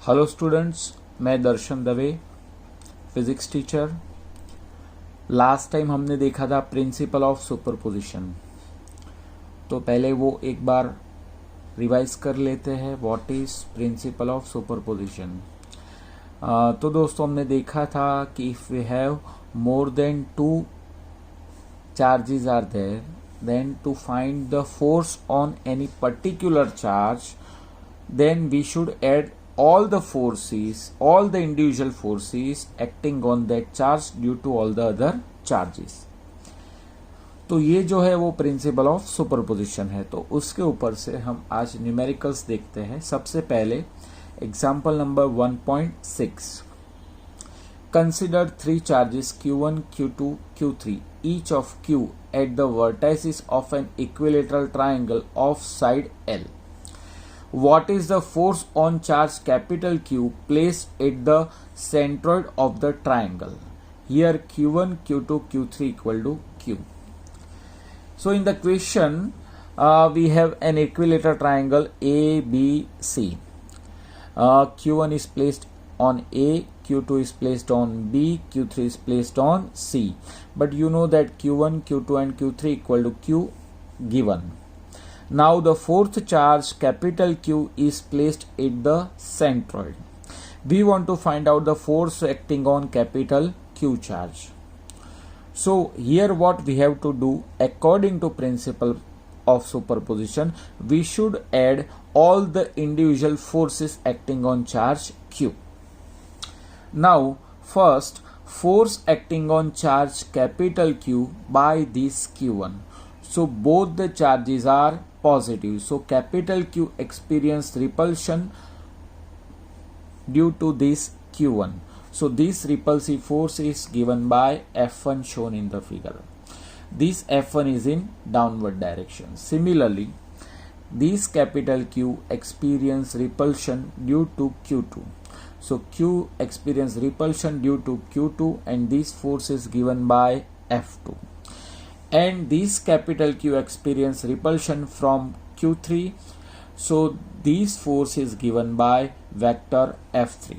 Hello students, मैं Darshan Dave, physics teacher. Last time हमने देखा था प्रिंसिपल ऑफ सुपरपोजिशन, तो पहले वो एक बार रिवाइज कर लेते हैं। What is principle of superposition? तो दोस्तों हमने देखा था कि if we have more than two charges are there, then to find the force on any particular charge, then we should add all the forces, all the individual forces acting on that charge due to all the other charges. तो ये जो है वो principal of superposition है। तो उसके ऊपर से हम आज न्यूमेरिकल्स देखते हैं। सबसे पहले example number 1.6। Consider three charges Q1, Q2, Q3, each of Q at the vertices of an equilateral triangle of side L. What is the force on charge capital Q placed at the centroid of the triangle? Here Q1, Q2, Q3 equal to Q. So in the question, we have an equilateral triangle ABC. Q1 is placed on A, Q2 is placed on B, Q3 is placed on C. But you know that Q1, Q2 and Q3 equal to Q given. Now the fourth charge capital Q is placed at the centroid. We want to find out the force acting on capital Q charge. So here what we have to do, according to principle of superposition, we should add all the individual forces acting on charge Q. Now first, force acting on charge capital Q by this Q1. So both the charges are positive. So capital Q experienced repulsion due to this Q1. So this repulsive force is given by F1 shown in the figure. This F1 is in downward direction. Similarly, this capital Q experienced repulsion due to Q2. So Q experience repulsion due to Q2 and this force is given by F2. And this capital Q experience repulsion from Q3. So this force is given by vector F3.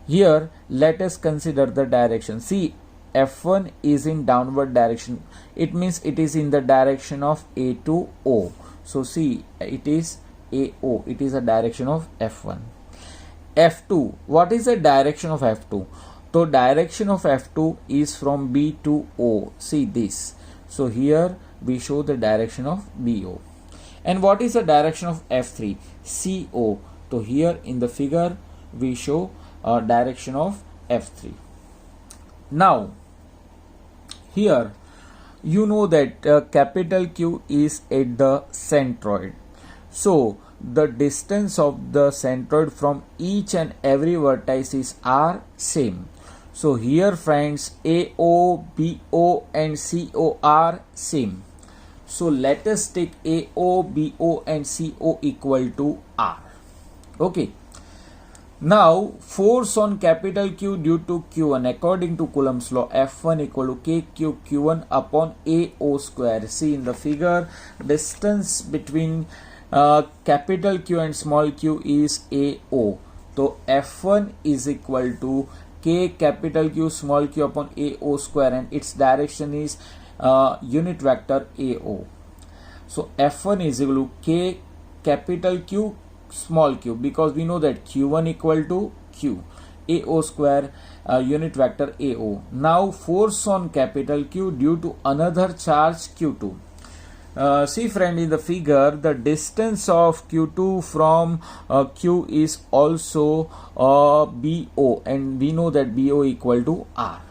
Here let us consider the direction. See, F1 is in downward direction. It means it is in the direction of A to O. So see, it is AO. It is a direction of F1. F2, what is the direction of F2? So direction of F2 is from B to O. See this. So here we show the direction of BO. And what is the direction of F3? CO. So here in the figure we show direction of F3. Now here you know that capital Q is at the centroid. So the distance of the centroid from each and every vertices are same. So here friends, AO, BO and CO are same. So let us take AO, BO and CO equal to R. Okay. Now force on capital Q due to Q1 according to Coulomb's law, F1 equal to KQ Q1 upon AO square. See in the figure, distance between capital Q and small q is AO. So F1 is equal to K capital Q small q upon AO square and its direction is unit vector AO. So F1 is equal to K capital Q small q, because we know that Q1 equal to Q AO square unit vector AO. Now force on capital Q due to another charge Q2. See friend, in the figure the distance of Q2 from Q is also BO and we know that BO equal to R.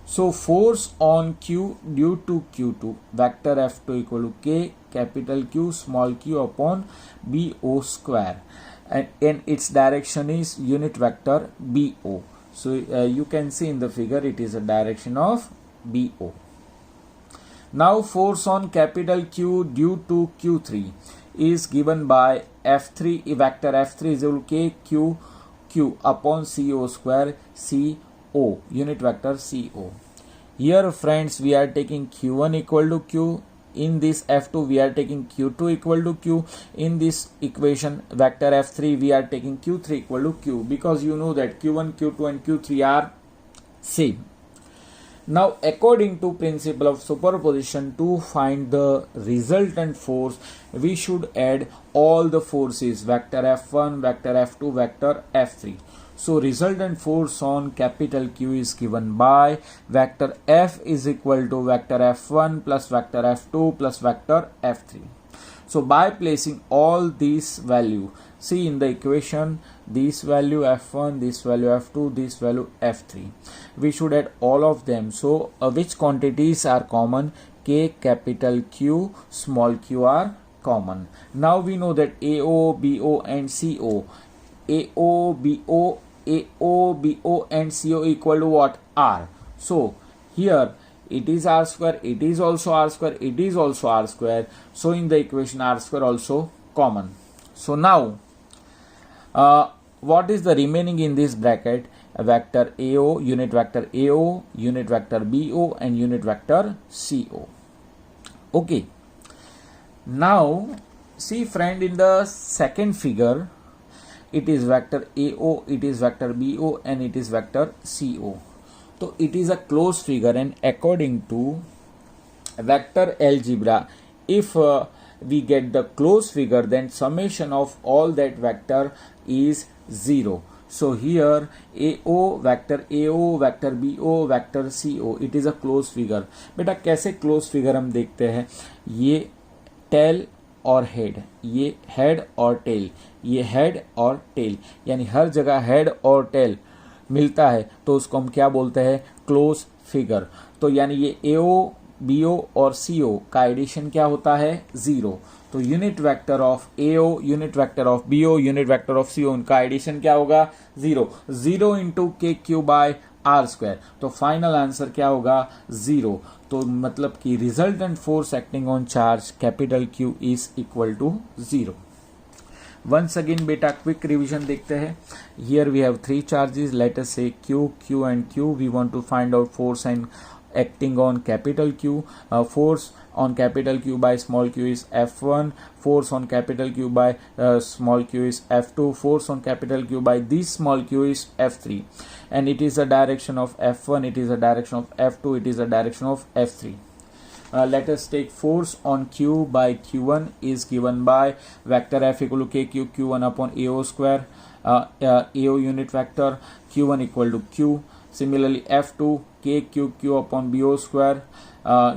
So force on Q due to Q2 vector F2 equal to K capital Q small q upon BO square and its direction is unit vector BO. So you can see in the figure it is a direction of BO. Now force on capital Q due to Q3 is given by F3 vector F3 is equal to KQ upon CO square CO unit vector CO. Here friends we are taking Q1 equal to Q in this F2 we are taking Q2 equal to Q. In this equation vector F3 we are taking Q3 equal to Q, because you know that Q1, Q2 and Q3 are same. Now according to principle of superposition, to find the resultant force we should add all the forces, vector F1, vector F2, vector F3. So resultant force on capital Q is given by vector F is equal to vector F1 plus vector F2 plus vector F3. So by placing all these value, see in the equation, this value F1, this value F2, this value F3, we should add all of them. So which quantities are common? K, capital Q, small q are common. Now we know that AO, BO and CO, AO, BO and CO equal to what? R. So here it is R square, it is also R square, it is also R square. So in the equation R square also common. So now what is the remaining in this bracket? A vector AO, unit vector AO, unit vector BO and unit vector CO. Okay. Now see friend, in the second figure it is vector AO, it is vector BO and it is vector CO. So it is a closed figure, and according to vector algebra, if we get the closed figure, then summation of all that vector is 0. So here AO, vector BO, vector CO, it is a closed figure. बेटा कैसे closed figure हम देखते हैं? ये tell और head, ये head और tell, ये हेड और टेल, यानी हर जगह हेड और टेल मिलता है तो उसको हम क्या बोलते हैं? Close figure. तो यानी ये AO, BO और CO का एडिशन क्या होता है? 0. तो unit vector of AO, unit vector of BO, unit vector of CO, उनका एडिशन क्या होगा? 0. 0 into KQ by R square. तो फाइनल आंसर क्या होगा? 0. तो मतलब कि resultant force acting on charge capital Q is equal to 0. Once again बेटा क्विक रिविजन देखते हैं. Here we have 3 charges, let us say Q, Q and Q. We want to find out force and acting on capital Q. Force on capital Q by small q is F1. Force on capital Q by small q is F2. Force on capital Q by this small q is F3. And it is a direction of F1, it is a direction of F2, it is a direction of F3. Let us take force on Q by Q1 is given by vector F equal to KQ, Q1 upon AO square. AO unit vector, Q1 equal to Q. Similarly F2 KQQ upon BO square,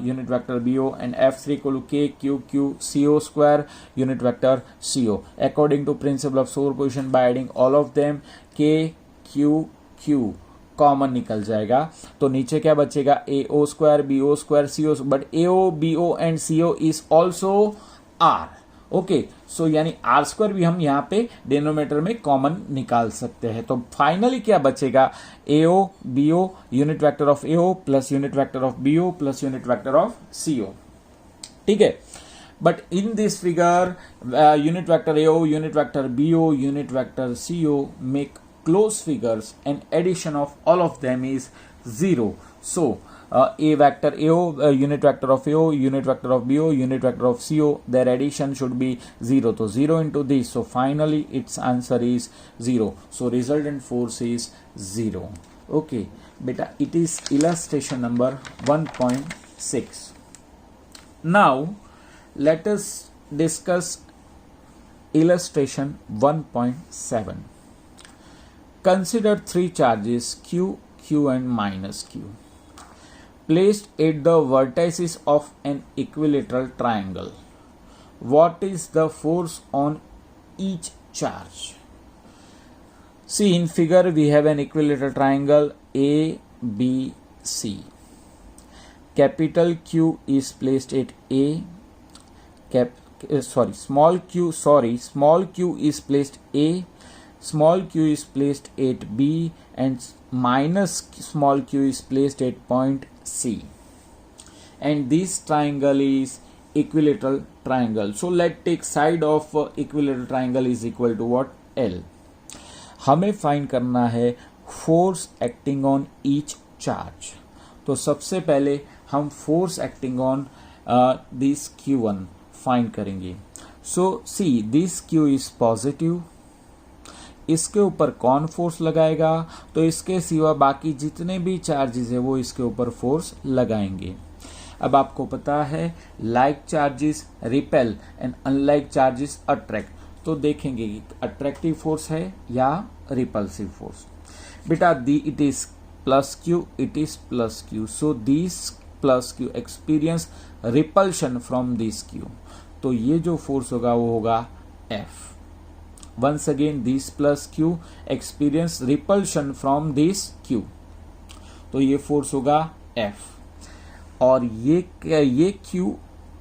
unit vector BO, and F3 equal to KQQ CO square, unit vector CO. According to principle of superposition, by adding all of them, KQQ common निकल जाएगा. तो नीचे क्या बचेगा? AO square, BO square, CO, but AO, BO and CO is also R. Okay, so यानी R square भी हम यहाँ पे डिनोमिनेटर में कॉमन निकाल सकते हैं. तो फाइनली क्या बचेगा? AO, BO, unit vector of AO plus unit vector of BO plus unit vector of CO. ठीक है. But in this figure, unit vector AO, unit vector BO, unit vector CO make close figures, and addition of all of them is 0. So a vector AO, unit vector of AO, unit vector of BO, unit vector of CO, their addition should be 0. So 0 into this. So finally its answer is 0. So resultant force is 0. Okay, beta, it is illustration number 1.6. Now let us discuss illustration 1.7. Consider 3 charges Q, Q and minus Q placed at the vertices of an equilateral triangle. What is the force on each charge? See, in figure we have an equilateral triangle A, B, C. Capital Q is placed at A. Small q is placed A. Small q is placed at B, and minus small q is placed at point C. And this triangle is equilateral triangle. So let's take side of equilateral triangle is equal to what? L. हमें find करना है force acting on each charge. तो सबसे पहले हम force acting on this Q1 find करेंगे. So see this Q is positive. इसके ऊपर कौन फोर्स लगाएगा? तो इसके सिवा बाकी जितने भी चार्जेस है वो इसके ऊपर फोर्स लगाएंगे. अब आपको पता है like charges repel and unlike charges attract. तो देखेंगे कि अट्रैक्टिव फोर्स है या रिपल्सिव फोर्स. बेटा it is plus Q, it is plus Q. So this plus Q experience repulsion from this Q. तो ये जो फोर्स होगा वो होगा F. Once again this plus Q experience repulsion from this Q. तो ये force होगा F. और ये Q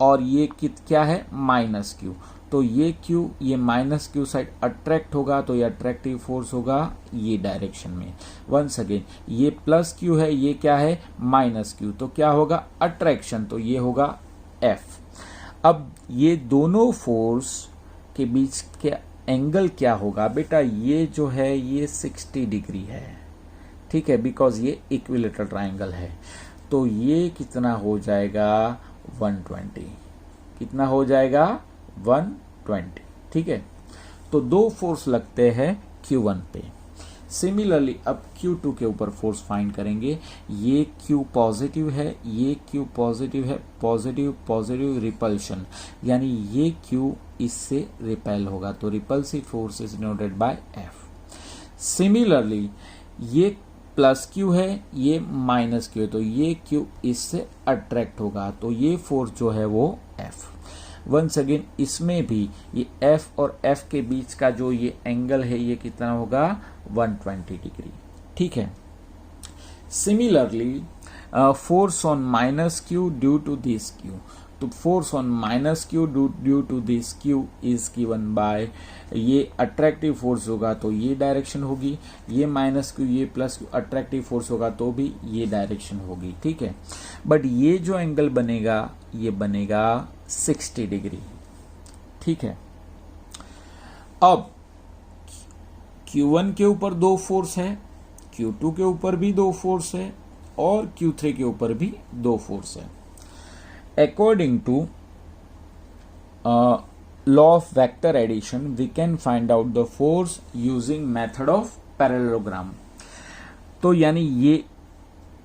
और ये क्या है? Minus Q. तो ये Q ये माइनस Q साइड अट्रैक्ट होगा तो ये अट्रैक्टिव फोर्स होगा ये डायरेक्शन में. वंस अगेन ये प्लस Q है, ये क्या है? Minus Q. तो क्या होगा? अट्रैक्शन. तो ये होगा F. अब ये दोनों फोर्स के बीच के एंगल क्या होगा? बेटा ये जो है ये 60 डिग्री है. ठीक है, बिकॉज ये इक्विलेटरल ट्रायंगल है. तो ये कितना हो जाएगा? 120. कितना हो जाएगा? 120. ठीक है, तो दो फोर्स लगते हैं Q1 पे. सिमिलरली अब Q2 के ऊपर फोर्स फाइंड करेंगे. ये Q पॉजिटिव है, ये Q पॉजिटिव है. पॉजिटिव पॉजिटिव रिपल्शन, यानी ये Q इससे रिपेल होगा. तो repulsive force is denoted by F. Similarly ये प्लस Q है, ये माइनस Q है. तो ये Q इससे अट्रैक्ट होगा. तो ये फोर्स जो है वो F. वंस अगेन इसमें भी ये F और F के बीच का जो ये एंगल है ये कितना होगा? 120 डिग्री. ठीक है. Similarly force on minus Q due to this Q. तो force on minus Q due to this Q is given by, ये अट्रैक्टिव फोर्स होगा तो ये डायरेक्शन होगी. ये माइनस Q ये प्लस Q अट्रैक्टिव फोर्स होगा तो भी ये डायरेक्शन होगी. ठीक है, बट ये जो एंगल बनेगा ये बनेगा 60 डिग्री. ठीक है. अब Q1 के ऊपर दो फोर्स है, Q2 के ऊपर भी दो फोर्स है और Q3 के ऊपर भी दो फोर्स है. According to law of vector addition, we can find out the force using method of parallelogram. तो यानी ये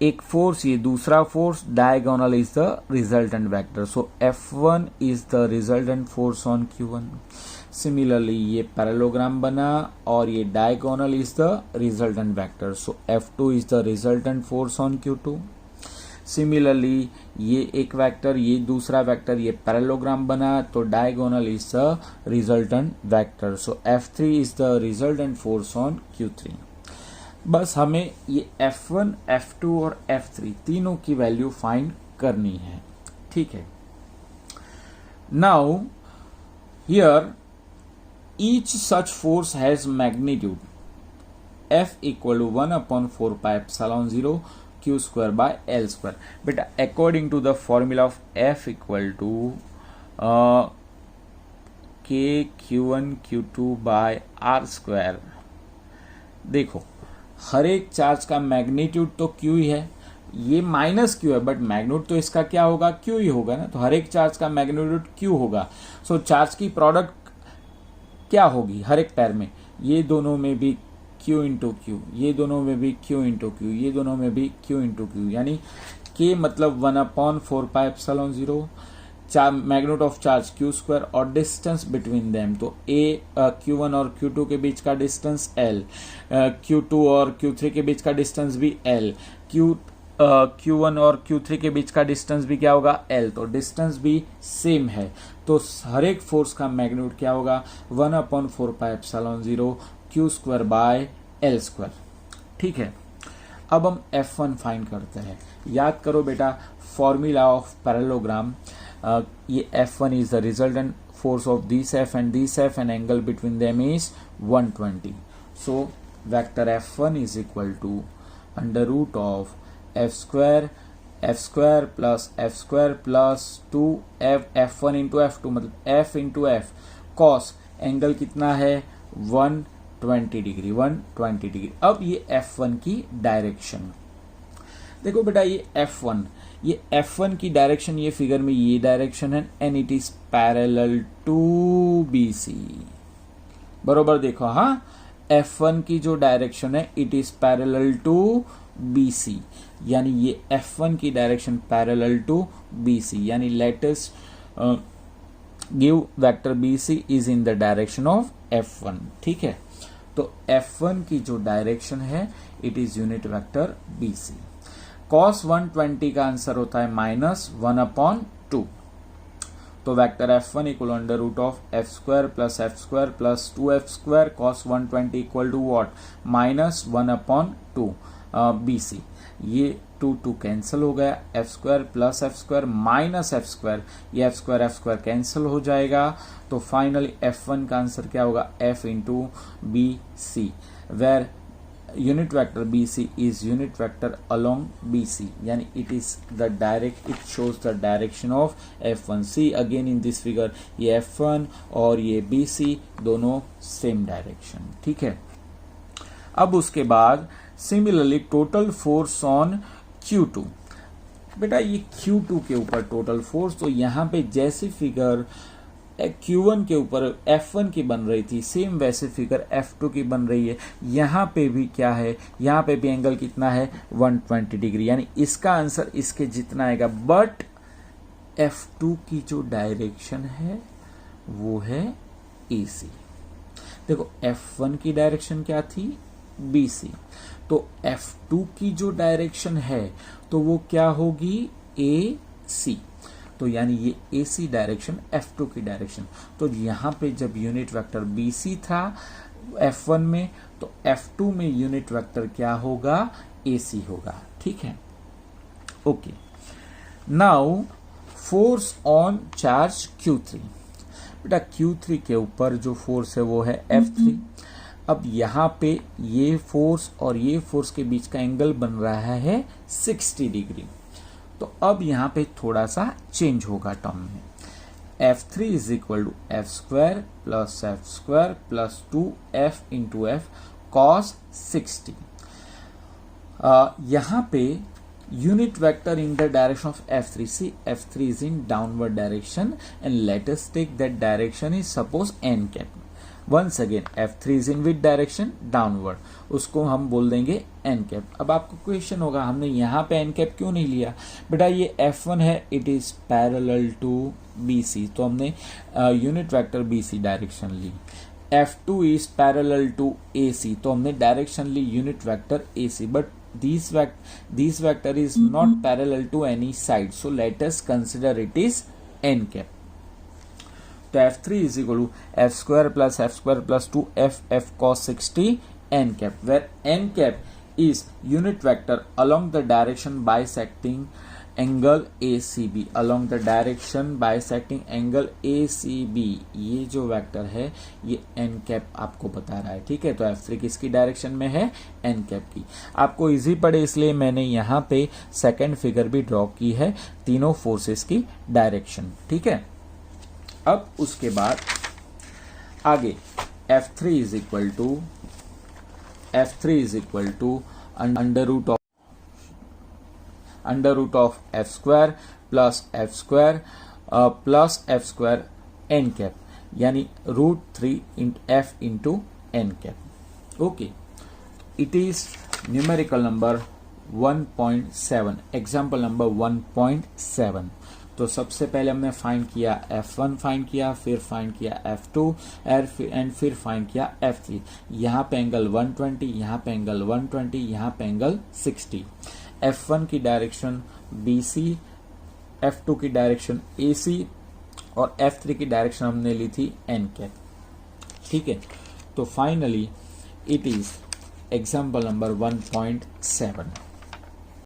एक फोर्स ये दूसरा force, diagonal is the resultant vector. So F1 is the resultant force on Q1. Similarly ये parallelogram बना और ये diagonal is the resultant vector. So F2 is the resultant force on Q2. Similarly ये एक vector ये दूसरा vector ये parallelogram बना तो diagonal is the resultant vector. So F3 is the resultant force on Q3. बस हमें ये F1, F2 और F3 तीनों की वैल्यू फाइंड करनी है. ठीक है. Now here each such force has magnitude F equal to 1/4 pi epsilon 0 Q square by L square. बेटा according to the formula of F equal to K Q1 Q2 by R square. देखो हर एक charge का magnitude तो Q ही है, ये minus Q है but magnitude तो इसका क्या होगा? Q ही होगा ना. तो हर एक चार्ज का मैग्नीट्यूड Q होगा. सो चार्ज की प्रोडक्ट क्या होगी हर एक पैर में? ये दोनों में भी Q इंटू Q, ये दोनों में भी Q इंटू Q, ये दोनों में भी Q इंटू Q, यानी K मतलब 1/4 pi epsilon 0 magnitude of charge Q square और डिस्टेंस बिटवीन देम. तो Q1 और Q2 के बीच का डिस्टेंस L, Q2 और Q3 के बीच का डिस्टेंस भी L, Q1 और Q3 के बीच का डिस्टेंस भी क्या होगा? L. तो डिस्टेंस भी सेम है. तो हर एक फोर्स का मैग्नीट्यूड क्या होगा? 1/4 pi epsilon 0 Q square by L square. ठीक है. अब हम F1 फाइंड करते हैं. याद करो बेटा फॉर्मूला ऑफ पैरेललोग्राम. ये F1 is the resultant force of this F and this F and angle between them is 120. So vector F1 is equal to under root of F square plus F square plus 2 F1 into F2 मतलब F into F cos angle कितना है 120 degree. अब ये F1 की direction देखो बेटा, ये F1 ये F1 की डायरेक्शन ये फिगर में ये डायरेक्शन है and it is parallel to BC। बरोबर देखो, हाँ, F1 की जो डायरेक्शन है it is parallel to BC, यानी ये F1 की डायरेक्शन पैरेलल टू BC, यानी let us give vector BC is in the direction of F1। ठीक है, तो F1 की जो डायरेक्शन है it is unit vector BC। cos 120 का आंसर होता है -1/2। तो vector F1 equal under root of F² plus F² plus 2F² cos 120 equal to what, -1/2 BC। ये 2 कैंसिल हो गया, F² plus F² minus F², ये F² कैंसिल हो जाएगा। तो फाइनली F1 का आंसर क्या होगा, F into BC, where unit vector BC is unit vector along BC, यानी it is the direct, it shows the direction of F1। See again in this figure, ये F1 और ये BC दोनों same direction. ठीक है, अब उसके बाद similarly total force on Q2। बेटा ये Q2 के ऊपर टोटल फोर्स, तो यहाँ पे जैसी फिगर Q1 के ऊपर F1 की बन रही थी, सेम वैसे फिगर F2 की बन रही है। यहाँ पे भी क्या है, यहाँ पे भी एंगल कितना है, 120 डिग्री, यानी इसका आंसर इसके जितना आएगा। बट F2 की जो डायरेक्शन है वो है AC। देखो F1 की डायरेक्शन क्या थी, BC, तो F2 की जो डायरेक्शन है तो वो क्या होगी, AC। तो यानी ये AC डायरेक्शन F2 की डायरेक्शन। तो यहाँ पे जब यूनिट वेक्टर BC था F1 में, तो F2 में यूनिट वेक्टर क्या होगा, AC होगा। ठीक है, okay. Now force on charge Q3। बेटा Q3 के ऊपर जो फोर्स है वो है F3। अब यहाँ पे ये फोर्स और ये फोर्स के बीच का एंगल बन रहा है 60 डिग्री। तो अब यहाँ पे थोड़ा सा चेंज होगा टर्म में, F3 is equal to F² plus F² plus 2F into F cos 60। यहाँ पे unit vector in the direction of F3, see F3 is in downward direction and let us take that direction is suppose n cap. Once again F3 is in with direction downward, उसको हम बोल देंगे n cap. अब आपको question होगा हमने यहाँ पे n कैप क्यों नहीं लिया, बेटा ये F1 है, it is parallel to BC, तो हमने यूनिट वेक्टर BC डायरेक्शन ली। F2 is parallel to AC, तो हमने डायरेक्शन ली unit vector AC, but this vector is not parallel to any side, so let us consider it is n cap। तो F3 is equal to F² plus F² plus 2F F cos 60 n cap, where n cap is unit vector along the direction bisecting angle ACB, along the direction bisecting angle ACB। ये जो vector है ये n cap आपको बता रहा है। ठीक है, तो F3 किसकी डायरेक्शन में है, n cap की। आपको इजी पड़े इसलिए मैंने यहाँ पे सेकंड फिगर भी ड्रॉ की है, तीनों फोर्सेस की डायरेक्शन। ठीक है, अब उसके बाद आगे F3 is equal to under root of F² plus F² plus F² n cap, यानी √3 F into n cap. Okay, it is numerical number 1.7, example number 1.7। तो सबसे पहले हमने फाइंड किया F1 फाइंड किया, फिर फाइंड किया F2 एंड फिर फाइंड किया F3। यहाँ पे एंगल 120, यहाँ पे एंगल 120, यहाँ पे एंगल 60। F1 की डायरेक्शन BC, F2 की डायरेक्शन AC और F3 की डायरेक्शन हमने ली थी n कैप। ठीक है, तो finally it is example number 1.7।